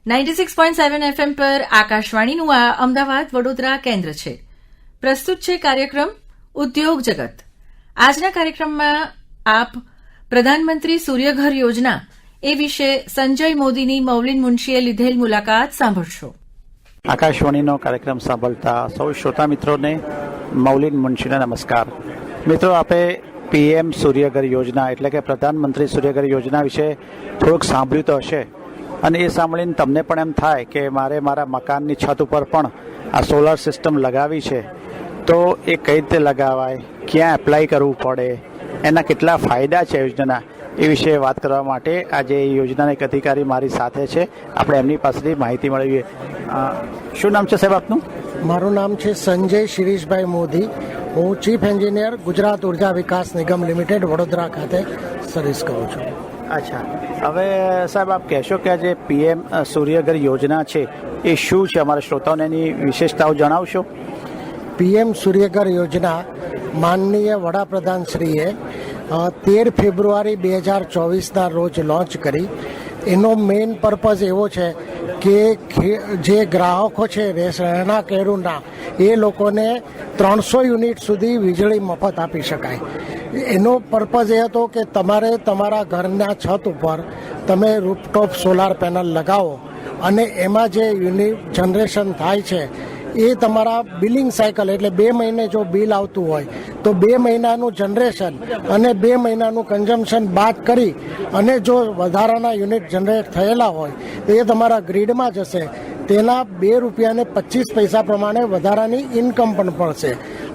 96.7 FM પર આકાશવાણીનું આ અમદાવાદ વડોદરા કેન્દ્ર છે. પ્રસ્તુત છે કાર્યક્રમ ઉદ્યોગ જગત. આજના કાર્યક્રમમાં આપ પ્રધાનમંત્રી સૂર્યઘર યોજના એ વિશે સંજય મોદીની મૌલિન મુનશીએ લીધેલ મુલાકાત સાંભળશો. આકાશવાણીનો કાર્યક્રમ સાંભળતા સૌ શ્રોતા મિત્રોને મૌલિન મુનશીના નમસ્કાર. મિત્રો, આપણે પીએમ સૂર્યઘર યોજના એટલે કે પ્રધાનમંત્રી સૂર્યઘર યોજના વિશે થોડુંક સાંભળ્યું તો હશે, અને એ સાંભળીને તમને પણ એમ થાય કે મારે મારા મકાનની છત ઉપર પણ આ સોલાર સિસ્ટમ લગાવી છે, તો એ કઈ રીતે લગાવાય, ક્યાં એપ્લાય કરવું પડે, એના કેટલા ફાયદા છે યોજનાના, એ વિશે વાત કરવા માટે આજે યોજનાના એક અધિકારી મારી સાથે છે. આપણે એમની પાસેથી માહિતી મેળવીએ. શું નામ છે સાહેબ આપનું? મારું નામ છે સંજય શિરીષભાઈ મોદી. હું ચીફ એન્જિનિયર ગુજરાત ઉર્જા વિકાસ નિગમ લિમિટેડ વડોદરા ખાતે સર્વિસ કરું છું. અચ્છા, હવે સાહેબ આપ કહેશો કે આ જે પીએમ સૂર્યઘર યોજના છે એ શું છે, અમારા શ્રોતાઓને એની વિશેષતાઓ જણાવશો? પીએમ સૂર્યઘર યોજના માનનીય વડાપ્રધાનશ્રીએ 13 ફેબ્રુઆરી 2024ના રોજ લોન્ચ કરી. એનો મેઇન પર્પઝ એવો છે કે જે ગ્રાહકો છે રહેણાંક કેરુના, એ લોકોને 300 યુનિટ સુધી વીજળી મફત આપી શકાય. એનો પર્પઝ એ હતો કે તમારે તમારા ઘરના છત ઉપર તમે રૂફટોપ સોલાર પેનલ લગાવો અને એમાં જે યુનિટ જનરેશન થાય છે એ તમારા બિલિંગ સાયકલ એટલે 2 મહિને જો બિલ આવતું હોય તો 2 મહિનાનું જનરેશન અને 2 મહિનાનું કન્ઝમ્પશન બાદ કરી અને જો વધારાના યુનિટ જનરેટ થયેલા હોય તો એ તમારા ગ્રીડમાં જશે. તેના ₹2.25 પ્રમાણે વધારાની ઇન્કમ પણ પડશે,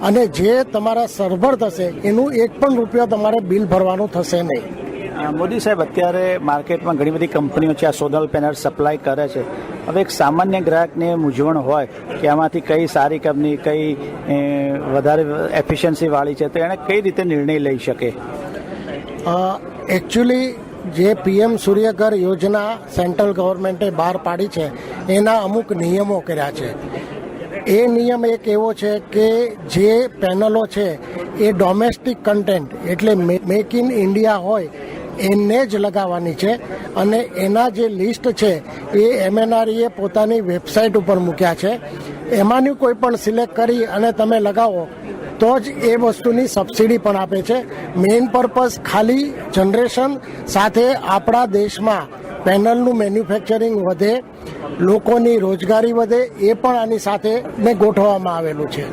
અને જે તમારા સરભર થશે એનું ₹1 તમારે બિલ ભરવાનું થશે નહીં. મોદી સાહેબ, અત્યારે માર્કેટમાં ઘણી બધી કંપનીઓ છે આ સોલાર પેનલ સપ્લાય કરે છે. હવે એક સામાન્ય ગ્રાહકને મૂંઝવણ હોય કે આમાંથી કઈ સારી કંપની, કઈ વધારે એફિશિયન્સી વાળી છે, તો એણે કઈ રીતે નિર્ણય લઈ શકે? એકચ્યુઅલી જે પીએમ સૂર્યઘર યોજના સેન્ટ્રલ ગવર્મેન્ટે બહાર પાડી છે એના અમુક નિયમો કર્યા છે. એ નિયમ એક એવો છે કે જે પેનલો છે એ ડોમેસ્ટિક કન્ટેન્ટ એટલે મેક ઇન ઇન્ડિયા હોય એને જ લગાવવાની છે, અને એના જે લિસ્ટ છે એ MNRE પોતાની વેબસાઇટ ઉપર મૂક્યા છે. એમાંની કોઈ પણ સિલેક્ટ કરી અને તમે લગાવો તો જ એ વસ્તુની સબસિડી પણ આપે છે. મેઇન પર્પઝ ખાલી જનરેશન સાથે આપણા દેશમાં પેનલનું મેન્યુફેક્ચરિંગ વધે, લોકોની રોજગારી વધે, એ પણ આની સાથે ગોઠવવામાં આવેલું છે.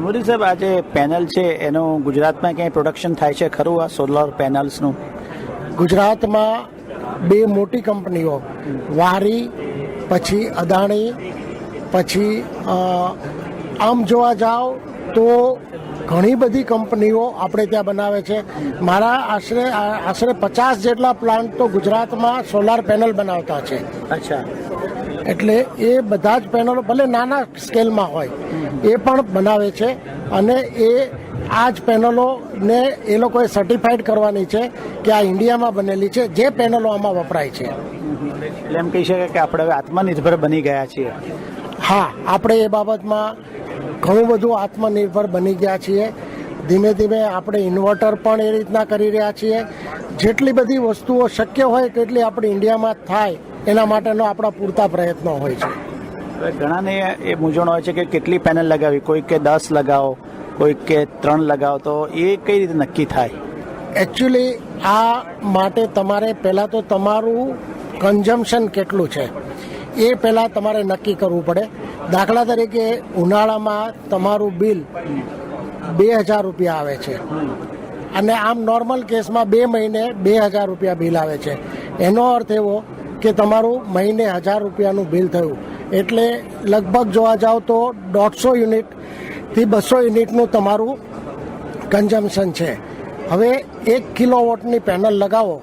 મોદી સાહેબ, આ જે પેનલ છે એનું ગુજરાતમાં ક્યાંય પ્રોડક્શન થાય છે ખરું આ સોલાર પેનલ્સનું? ગુજરાતમાં 2 મોટી કંપનીઓ, વારી પછી અદાણી, પછી આમ જોવા જાઓ તો ઘણી બધી કંપનીઓ આપણે ત્યાં બનાવે છે. મારા આશરે 50 જેટલા પ્લાન્ટ તો ગુજરાતમાં સોલાર પેનલ બનાવતા છે. અચ્છા. એટલે એ બધા જ પેનલો ભલે નાના સ્કેલમાં હોય એ પણ બનાવે છે, અને આ જ પેનલોને એ લોકોએ સર્ટિફાઈડ કરવાની છે કે આ ઇન્ડિયામાં બનેલી છે, જે પેનલો આમાં વપરાય છે. એટલે એમ કહી શકાય કે આપણે હવે આત્મનિર્ભર બની ગયા છીએ. હા, આપણે એ બાબતમાં ઘણું બધું આત્મનિર્ભર બની ગયા છીએ. ધીમે ધીમે આપણે ઇન્વર્ટર પણ એ રીતના કરી રહ્યા છીએ. જેટલી બધી વસ્તુઓ શક્ય હોય તેટલી આપણે ઇન્ડિયામાં થાય એના માટેનો આપણા પૂરતા પ્રયત્નો હોય છે. હવે ઘણાને એ મૂંઝવણ હોય છે કે કેટલી પેનલ લગાવી, કોઈ કે 10 લગાવો, કોઈ કે 3 લગાવો, તો એ કઈ રીતે નક્કી થાય? એકચ્યુઅલી આ માટે તમારે પહેલાં તો તમારું કન્ઝમ્પશન કેટલું છે એ પહેલાં તમારે નક્કી કરવું પડે. દાખલા તરીકે ઉનાળામાં તમારું બિલ ₹2,000 આવે છે, અને આમ નોર્મલ કેસમાં 2 મહિને ₹2,000 બિલ આવે છે. એનો અર્થ એવો કે તમારું મહિને ₹1,000 બિલ થયું, એટલે લગભગ જોવા જાઓ તો 150 યુનિટથી 200 યુનિટનું તમારું કન્ઝમ્પશન છે. હવે 1 કિલોવોટની પેનલ લગાવો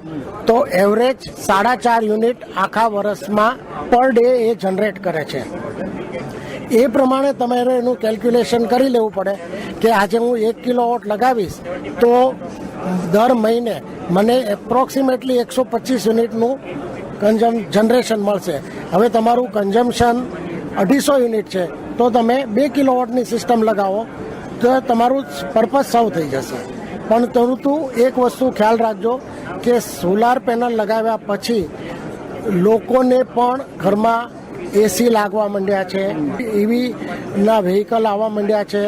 તો એવરેજ 4.5 યુનિટ આખા વર્ષમાં પર ડે એ જનરેટ કરે છે. એ પ્રમાણે તમારે એનું કેલ્ક્યુલેશન કરી લેવું પડે કે આજે હું 1 કિલોવોટ લગાવીશ તો દર મહિને મને એપ્રોક્સિમેટલી 125 યુનિટનું જનરેશન મળશે. હવે તમારું કન્ઝમ્પશન 250 યુનિટ છે તો તમે 2 કિલોવોટની સિસ્ટમ લગાવો તો તમારું પર્પઝ સોલ્વ થઈ જશે. પણ એક વસ્તુ ખ્યાલ રાખજો કે સોલાર પેનલ લગાવ્યા પછી લોકોને પણ ઘરમાં એસી લાગવા માંડ્યા છે, ઈવી ના વ્હીકલ આવવા માંડ્યા છે,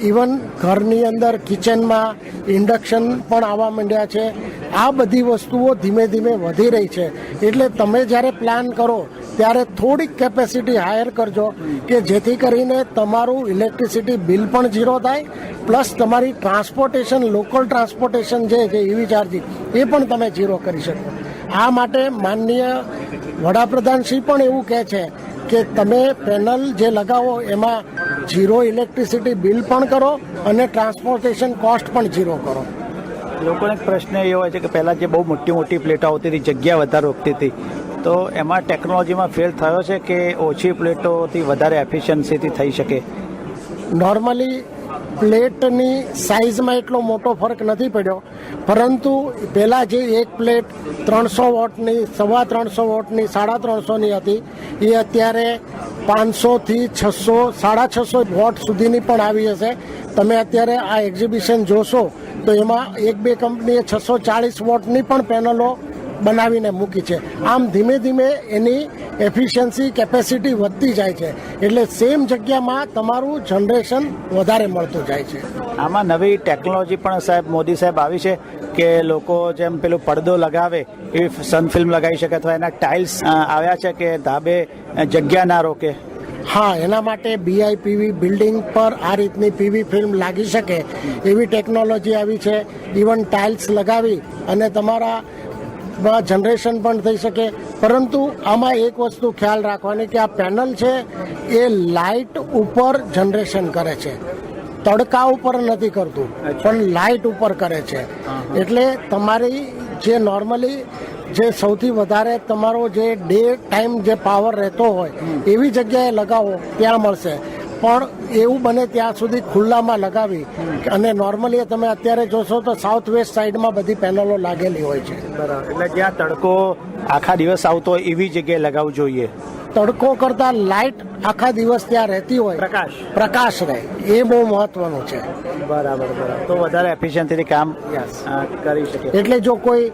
ઇવન ઘરની અંદર કિચનમાં ઇન્ડક્શન પણ આવવા માંડ્યા છે. આ બધી વસ્તુઓ ધીમે ધીમે વધી રહી છે. એટલે તમે જ્યારે પ્લાન કરો ત્યારે થોડીક કેપેસિટી હાયર કરજો કે જેથી કરીને તમારું ઇલેક્ટ્રિસિટી બિલ પણ ઝીરો થાય, પ્લસ તમારી ટ્રાન્સપોર્ટેશન, લોકલ ટ્રાન્સપોર્ટેશન જે ઈવી ચાર્જિંગ એ પણ તમે ઝીરો કરી શકો. આ માટે માનનીય વડાપ્રધાનશ્રી પણ એવું કહે છે કે તમે પેનલ જે લગાવો એમાં ઝીરો ઇલેક્ટ્રિસિટી બિલ પણ કરો અને ટ્રાન્સપોર્ટેશન કોસ્ટ પણ ઝીરો કરો. લોકોને એક પ્રશ્ન એ હોય છે કે પહેલાં જે બહુ મોટી મોટી પ્લેટો આવતી હતી, જગ્યા વધારે રોકતી હતી, તો એમાં ટેકનોલોજીમાં ફેલ થયો છે કે ઓછી પ્લેટોથી વધારે એફિશિયન્સીથી થઈ શકે? નોર્મલી પ્લેટની સાઇઝમાં એટલો મોટો ફરક નથી પડ્યો, પરંતુ પહેલાં જે એક પ્લેટ 300 વોટની, 350 વોટની, 350ની હતી એ અત્યારે 500થી 600, 650 વોટ સુધીની પણ આવી હશે. તમે અત્યારે આ એક્ઝિબિશન જોશો તો એમાં એક બે કંપનીએ 640 વોટની પણ પેનલો બનાવીને મૂકી છે. આમ ધીમે ધીમે એની એફિશિયન્સી, કેપેસિટી વધતી જાય છે, એટલે સેમ જગ્યામાં તમારું જનરેશન વધારે મળતું જાય છે. આમાં નવી ટેકનોલોજી પણ સાહેબ મોદી સાહેબ આવી છે કે લોકો જેમ પેલું પડદો લગાવે એ સન ફિલ્મ લગાવી શકે, અથવા એના ટાઇલ્સ આવ્યા છે કે ધાબે જગ્યા ના રોકે. હા, એના માટે BIPV બિલ્ડિંગ પર આ રીતની પીવી ફિલ્મ લાગી શકે એવી ટેકનોલોજી આવી છે. ઇવન ટાઇલ્સ લગાવી અને તમારા જનરેશન પણ થઈ શકે. પરંતુ આમાં એક વસ્તુ ખ્યાલ રાખવાની કે આ પેનલ છે એ લાઇટ ઉપર જનરેશન કરે છે, તડકા ઉપર નથી કરતું, પણ લાઇટ ઉપર કરે છે. એટલે તમારી જે નોર્મલી જે સૌથી વધારે તમારો જે ડે ટાઈમ જે પાવર રહેતો હોય એવી જગ્યાએ લગાવો ત્યાં મળશે. પણ એવું બને ત્યાં સુધી ખુલ્લામાં લગાવી, અને નોર્મલી તમે અત્યારે જોશો તો સાઉથ વેસ્ટ સાઈડમાં બધી પેનલો લાગેલી હોય છે. બરાબર, એટલે જ્યાં તડકો આખા દિવસ આવતો હોય એવી જગ્યાએ લગાવવું જોઈએ. તડકો કરતા લાઇટ આખા દિવસ ત્યાં રહેતી હોય, પ્રકાશ રહે, એ બહુ મહત્વનું છે. બરાબર, તો વધારે એફિશિયન્સીથી કામ કરી શકે. એટલે જો કોઈ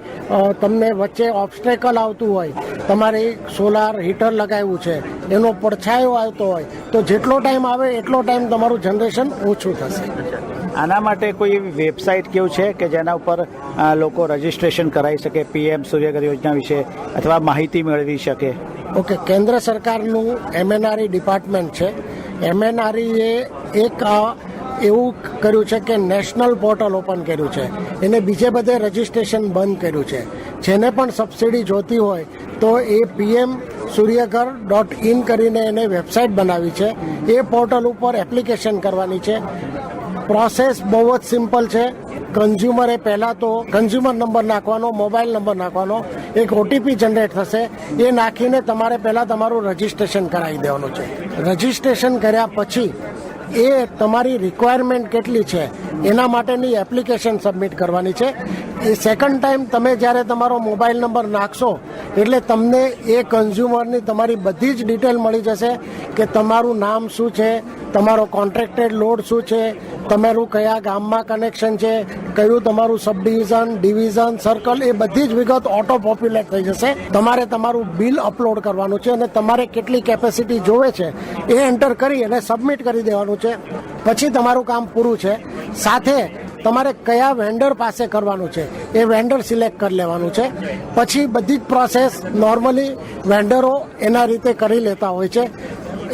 તમને વચ્ચે ઓબ્સ્ટેકલ આવતું હોય, તમારે સોલાર હીટર લગાવ્યું છે, એનો પડછાયો આવતો હોય, તો જેટલો ટાઈમ આવે એટલો ટાઈમ તમારું જનરેશન ઓછું થશે. આના માટે કોઈ એવી વેબસાઇટ કેવું છે કે જેના ઉપર લોકો રજીસ્ટ્રેશન કરાવી શકે PM સૂર્યઘર યોજના વિશે, અથવા માહિતી મેળવી શકે? ઓકે, કેન્દ્ર સરકારનું MNRE ડિપાર્ટમેન્ટ છે. MNRE એ એક એવું કર્યું છે કે નેશનલ પોર્ટલ ઓપન કર્યું છે, એને બીજે બધે રજીસ્ટ્રેશન બંધ કર્યું છે. જેને પણ સબસિડી જોતી હોય તો એ pmsuryaghar.in કરીને એને વેબસાઇટ બનાવી છે. એ પોર્ટલ ઉપર એપ્લિકેશન કરવાની છે. પ્રોસેસ બહુ જ સિમ્પલ છે. કન્ઝ્યુમરે પહેલાં તો કન્ઝ્યુમર નંબર નાખવાનો, મોબાઈલ નંબર નાખવાનો, એક OTP જનરેટ થશે, એ નાખીને તમારે પહેલાં તમારું રજીસ્ટ્રેશન કરાવી દેવાનું છે. રજીસ્ટ્રેશન કર્યા પછી એ તમારી રિક્વાયરમેન્ટ કેટલી છે એના માટેની એપ્લિકેશન સબમિટ કરવાની છે. એ સેકન્ડ ટાઈમ તમે જ્યારે તમારો મોબાઈલ નંબર નાખશો એટલે તમને એ કન્ઝ્યુમરની તમારી બધી જ ડિટેલ મળી જશે કે તમારું નામ શું છે, તમારો કોન્ટ્રાક્ટેડ લોડ શું છે, તમારું કયા ગામમાં કનેક્શન છે, કયું તમારું સબ ડિવિઝન, ડિવિઝન, સર્કલ, એ બધી જ વિગત ઓટો પોપ્યુલેટ થઈ જશે. તમારે તમારું બિલ અપલોડ કરવાનું છે અને તમારે કેટલી કેપેસિટી જોવે છે એ એન્ટર કરી અને સબમિટ કરી દેવાનું છે. પછી તમારું કામ પૂરું છે. સાથે તમારે કયા વેન્ડર પાસે કરવાનું છે એ વેન્ડર સિલેક્ટ કરી લેવાનું છે. પછી બધી જ પ્રોસેસ નોર્મલી વેન્ડરો એના રીતે કરી લેતા હોય છે.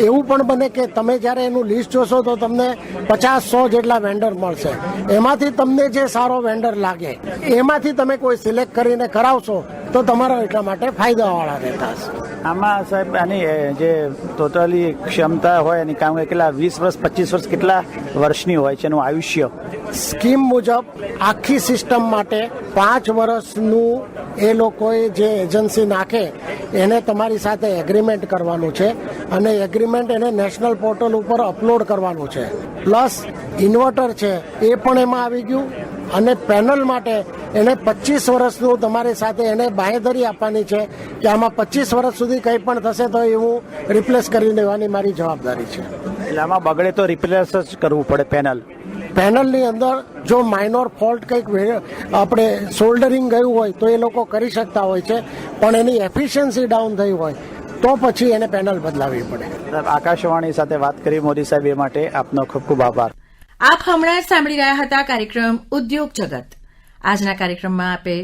એવું પણ બને કે તમે જ્યારે એનું લિસ્ટ જોશો તો તમને 50-100 જેટલા વેન્ડર મળશે. એમાંથી તમને જે સારો વેન્ડર લાગે એમાંથી તમે કોઈ સિલેક્ટ કરીને કરાવશો તો તમારા એટલા માટે ફાયદાવાળા રહેતા હશે. આમાં સાહેબ આની જે ટોટલી ક્ષમતા હોય એની કામ કેટલા 20 વર્ષ 25 વર્ષ કેટલા વર્ષની હોય છે એનું આયુષ્ય? સ્કીમ મુજબ આખી સિસ્ટમ માટે 5 વર્ષનું એ લોકોએ જે એજન્સી નાખે એને તમારી સાથે એગ્રીમેન્ટ કરવાનું છે, અને એગ્રીમેન્ટ એને નેશનલ પોર્ટલ ઉપર અપલોડ કરવાનું છે. પ્લસ ઇન્વર્ટર છે એ પણ એમાં આવી ગયું, અને પેનલ માટે એને 25 વર્ષનું તમારી સાથે એને બાંહેધરી આપવાની છે કે આમાં 25 વર્ષ સુધી કંઈ પણ થશે તો એવું રિપ્લેસ કરી દેવાની મારી જવાબદારી છે. એટલે આમાં બગડે તો રિપ્લેસ જ કરવું પડે પેનલ? પેનલની અંદર જો માઇનોર ફોલ્ટ કંઈક આપણે સોલ્ડરિંગ ગયું હોય તો એ લોકો કરી શકતા હોય છે, પણ એની એફિશિયન્સી ડાઉન થઈ હોય તો પછી એને પેનલ બદલાવી પડે. આકાશવાણી સાથે વાત કરી મોદી સાહેબ એ માટે આપનો ખૂબ ખૂબ આભાર. આપ હમણાં જ સાંભળી રહ્યા હતા કાર્યક્રમ ઉદ્યોગ જગત. આજના કાર્યક્રમમાં આપે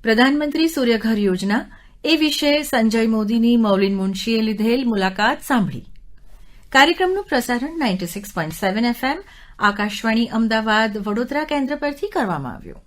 પ્રધાનમંત્રી સૂર્યઘર યોજના એ વિશે સંજય મોદીની મૌલિન મુનશીએ લીધેલ મુલાકાત સાંભળી. કાર્યક્રમનું પ્રસારણ 96.7 FM આકાશવાણી અમદાવાદ વડોદરા કેન્દ્ર પરથી કરવામાં આવ્યું.